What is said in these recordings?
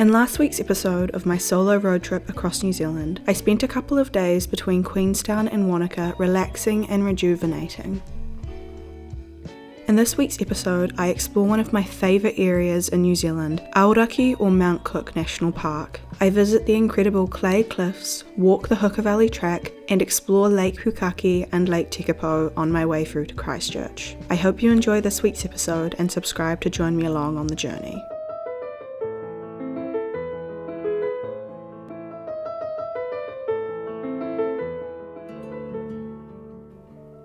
In last week's episode of my solo road trip across New Zealand, I spent a couple of days between Queenstown and Wanaka relaxing and rejuvenating. In this week's episode, I explore one of my favourite areas in New Zealand, Aoraki or Mount Cook National Park. I visit the incredible clay cliffs, walk the Hooker Valley track, and explore Lake Pukaki and Lake Tekapo on my way through to Christchurch. I hope you enjoy this week's episode and subscribe to join me along on the journey.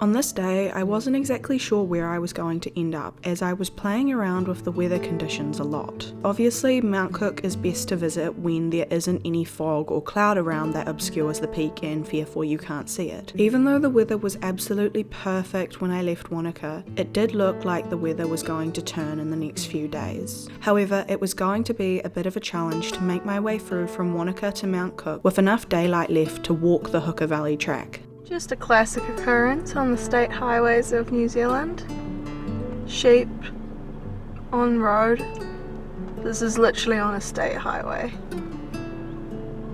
On this day, I wasn't exactly sure where I was going to end up, as I was playing around with the weather conditions a lot. Obviously, Mount Cook is best to visit when there isn't any fog or cloud around that obscures the peak and therefore you can't see it. Even though the weather was absolutely perfect when I left Wanaka, it did look like the weather was going to turn in the next few days. However, it was going to be a bit of a challenge to make my way through from Wanaka to Mount Cook with enough daylight left to walk the Hooker Valley track. Just a classic occurrence on the state highways of New Zealand. Sheep on road. This is literally on a state highway.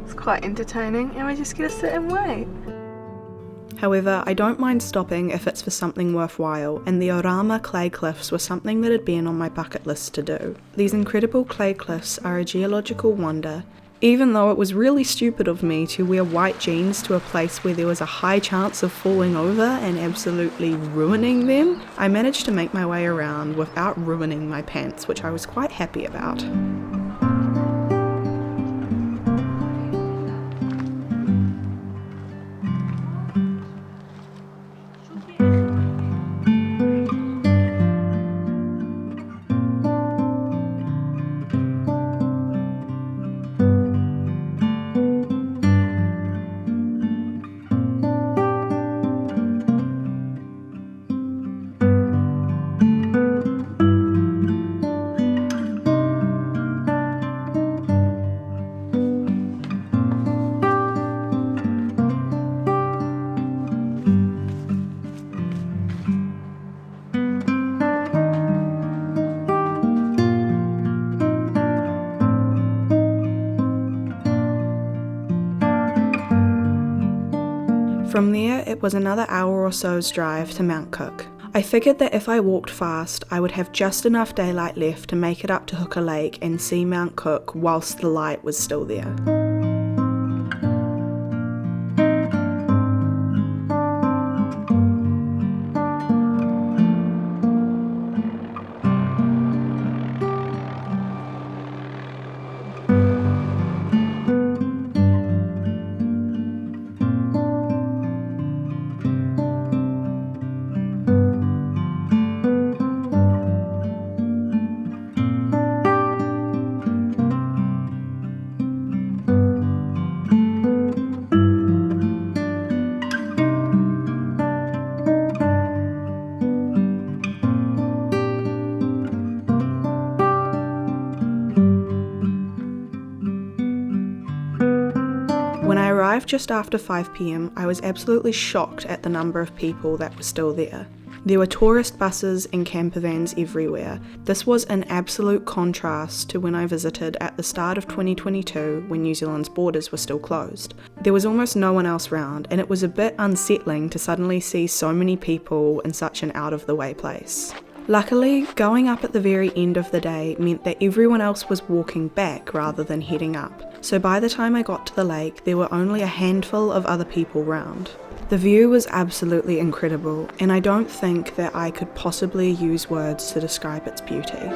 It's quite entertaining and we just get to sit and wait. However, I don't mind stopping if it's for something worthwhile, and the Omarama clay cliffs were something that had been on my bucket list to do. These incredible clay cliffs are a geological wonder. Even though it was really stupid of me to wear white jeans to a place where there was a high chance of falling over and absolutely ruining them, I managed to make my way around without ruining my pants, which I was quite happy about. From there, it was another hour or so's drive to Mount Cook. I figured that if I walked fast, I would have just enough daylight left to make it up to Hooker Lake and see Mount Cook whilst the light was still there. When I arrived just after 5 PM, I was absolutely shocked at the number of people that were still there. There were tourist buses and camper vans everywhere. This was an absolute contrast to when I visited at the start of 2022 when New Zealand's borders were still closed. There was almost no one else around, and it was a bit unsettling to suddenly see so many people in such an out-of-the-way place. Luckily, going up at the very end of the day meant that everyone else was walking back rather than heading up, so by the time I got to the lake there were only a handful of other people round. The view was absolutely incredible, and I don't think that I could possibly use words to describe its beauty.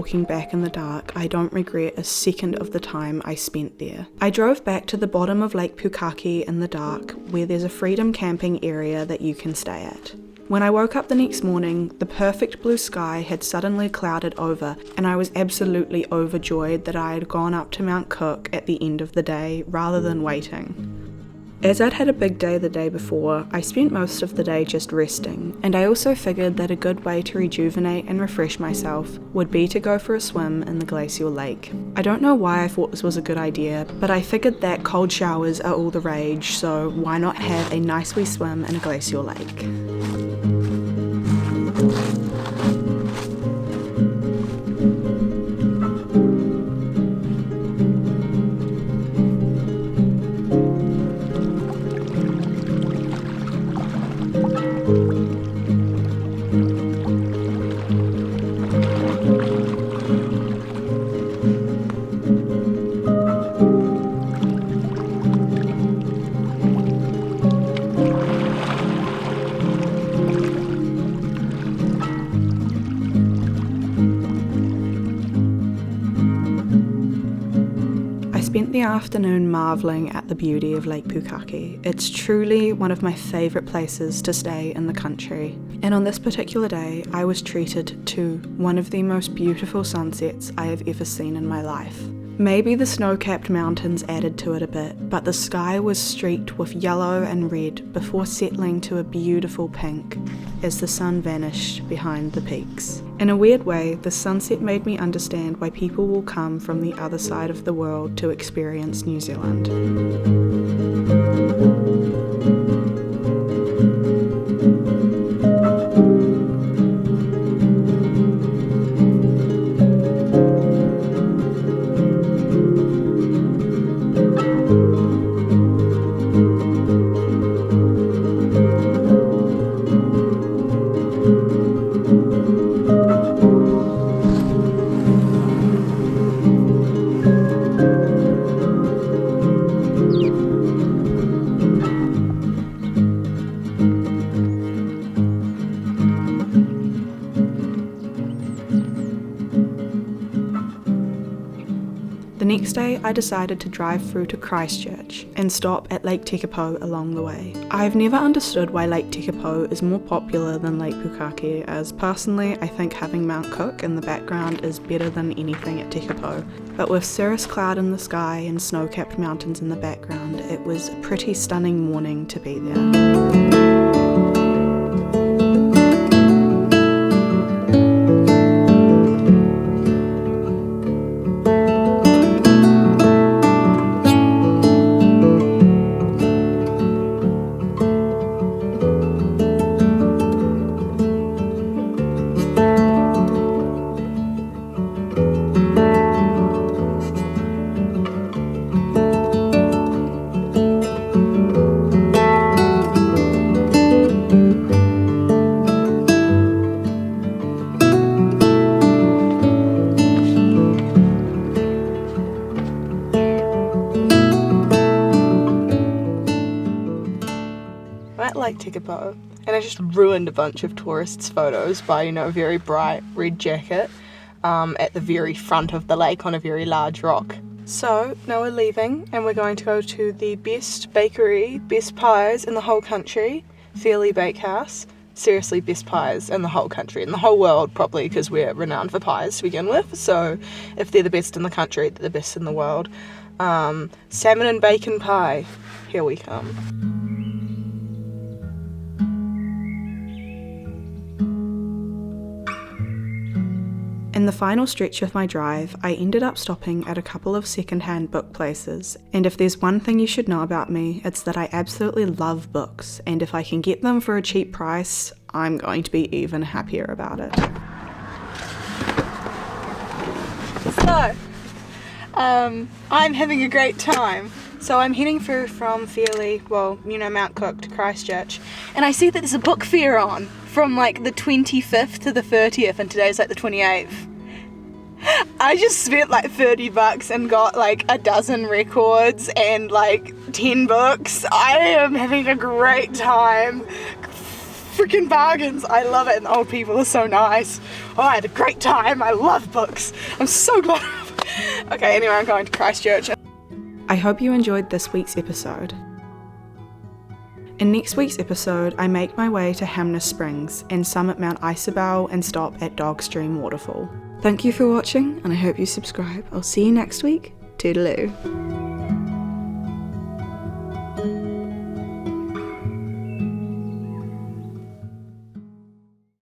looking back in the dark, I don't regret a second of the time I spent there. I drove back to the bottom of Lake Pukaki in the dark, where there's a freedom camping area that you can stay at. When I woke up the next morning, the perfect blue sky had suddenly clouded over, and I was absolutely overjoyed that I had gone up to Mount Cook at the end of the day rather than waiting. As I'd had a big day the day before, I spent most of the day just resting, and I also figured that a good way to rejuvenate and refresh myself would be to go for a swim in the glacial lake. I don't know why I thought this was a good idea, but I figured that cold showers are all the rage, so why not have a nice wee swim in a glacial lake? I spent the afternoon marvelling at the beauty of Lake Pukaki. It's truly one of my favourite places to stay in the country. And on this particular day, I was treated to one of the most beautiful sunsets I have ever seen in my life. Maybe the snow-capped mountains added to it a bit, but the sky was streaked with yellow and red before settling to a beautiful pink as the sun vanished behind the peaks. In a weird way, the sunset made me understand why people will come from the other side of the world to experience New Zealand. The next day, I decided to drive through to Christchurch and stop at Lake Tekapo along the way. I've never understood why Lake Tekapo is more popular than Lake Pukaki, as personally I think having Mount Cook in the background is better than anything at Tekapo. But with cirrus cloud in the sky and snow-capped mountains in the background, it was a pretty stunning morning to be there. Lake Tekapo, and I just ruined a bunch of tourists' photos by, a very bright red jacket at the very front of the lake on a very large rock. So now we're leaving and we're going to go to the best bakery, best pies in the whole country, Fairley Bakehouse. Seriously, best pies in the whole country, in the whole world probably, because we're renowned for pies to begin with. So if they're the best in the country, they're the best in the world. Salmon and bacon pie, here we come. In the final stretch of my drive, I ended up stopping at a couple of second-hand book places, and if there's one thing you should know about me, it's that I absolutely love books, and if I can get them for a cheap price, I'm going to be even happier about it. So, I'm having a great time. So I'm heading through from Fairley, Mount Cook to Christchurch, and I see that there's a book fair on from like the 25th to the 30th, and today's like the 28th. I just spent like $30 and got like a dozen records and like 10 books. I am having a great time. freaking bargains. I love it, and the old people are so nice. Oh, I had a great time. I love books. I'm so glad. Okay, anyway, I'm going to Christchurch. I hope you enjoyed this week's episode. In next week's episode, I make my way to Hamner Springs and summit Mount Isabel and stop at Dogstream Waterfall. Thank you for watching, and I hope you subscribe. I'll see you next week. Toodaloo.